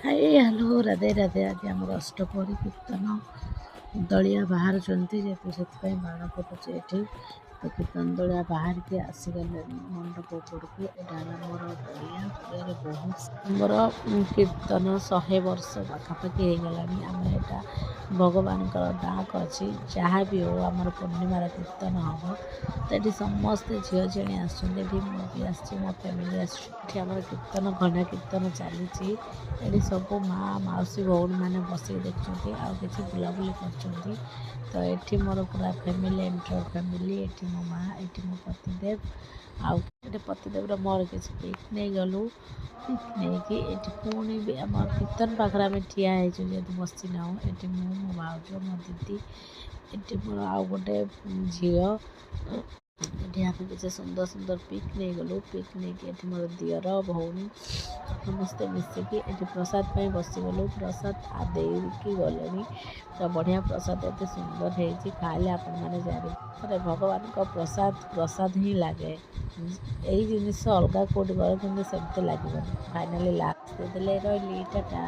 ହାଏ hello Radhe Radhe. ଆଜି ଆମର ଅଷ୍ଟପ୍ରହରୀ କୀର୍ତ୍ତନ ଦଳିଆ ବାହାରୁଛନ୍ତି, ଯେହେତୁ ସେଥିପାଇଁ ବାଣ ଫୁଟୁଛି ଏଠି। ତ କୀର୍ତ୍ତନ ଦଳିଆ ବାହାରିକି ଆସିଗଲେଣି ମଣ୍ଡପ ଉପରକୁ। ଏଇଟା ହେଲା ମୋର ପଡ଼ିଆ। ପଡ଼ିଆରେ ବହୁତ ଆମର କୀର୍ତ୍ତନ 100 ବର୍ଷ ପାଖାପାଖି ହେଇଗଲାଣି। ଆମେ ଏଇଟା ଭଗବାନଙ୍କର ଡାକ ଅଛି, ଯାହା ବି ହଉ ଆମର ପୂର୍ଣ୍ଣିମାର କୀର୍ତ୍ତନ ହେବ। ତ ଏଠି ସମସ୍ତେ ଝିଅ ଝିଅଣି ଆସୁଛନ୍ତି। ଏଠି ମୁଁ ବି ଆସିଛି, ମୋ ଫ୍ୟାମିଲି ଆସିଛୁ। ଏଠି ଆମର କୀର୍ତ୍ତନ ଘଣ୍ଟା କୀର୍ତ୍ତନ ଚାଲିଛି। ଏଠି ସବୁ ମାଆ ମାଉସୀ ଭଉଣୀମାନେ ବସିକି ଦେଖୁଛନ୍ତି, ଆଉ କିଛି ବୁଲାବୁଲି କରୁଛନ୍ତି। ତ ଏଠି ମୋର ପୁରା ଫ୍ୟାମିଲି, ଏଣ୍ଟର ଫ୍ୟାମିଲି। ଏଠି ମୋ ମାଆ, ଏଠି ମୋ ପତିଦେବ, ଆଉ ଏଠି ପତିଦେବର ମୋର କିଛି ପିକ୍ ନେଇଗଲୁ। ପିକ୍ ନେଇକି ଏଠି ପୁଣି ବି ଆମ କୀର୍ତ୍ତନ ପାଖରେ ଆମେ ଠିଆ ହେଇଛୁ, ଯେହେତୁ ବସିନାହୁଁ। ଏଠି ମୁଁ, ମୋ ଭାଉଜ, ମୋ ଦିଦି, ଏଠି ମୋର ଆଉ ଗୋଟେ ଝିଅ। ଏଠି ଆମେ କିଛି ସୁନ୍ଦର ସୁନ୍ଦର ପିକ୍ ନେଇଗଲୁ। ପିକ୍ ନେଇକି ଏଠି ମୋର ଦିଅର ଭଉଣୀ ସମସ୍ତେ ମିଶିକି ଏଠି ପ୍ରସାଦ ପାଇଁ ବସିଗଲୁ। ପ୍ରସାଦ ଦେଇକି ଗଲେଣି। ପୁରା ବଢ଼ିଆ ପ୍ରସାଦ, ଏତେ ସୁନ୍ଦର ହେଇଛି। ଖାଇଲେ ଆପଣମାନେ ଜାଣିବେ ଭଗବାନଙ୍କ ପ୍ରସାଦ ପ୍ରସାଦ ହିଁ ଲାଗେ। ଏଇ ଜିନିଷ ଅଲଗା କେଉଁଠି କର କିନ୍ତୁ ସେମିତି ଲାଗିବନି। ଫାଇନାଲି ଲାଷ୍ଟ ଦେଇଦେଲେ। ରହିଲି, ଟାଟା।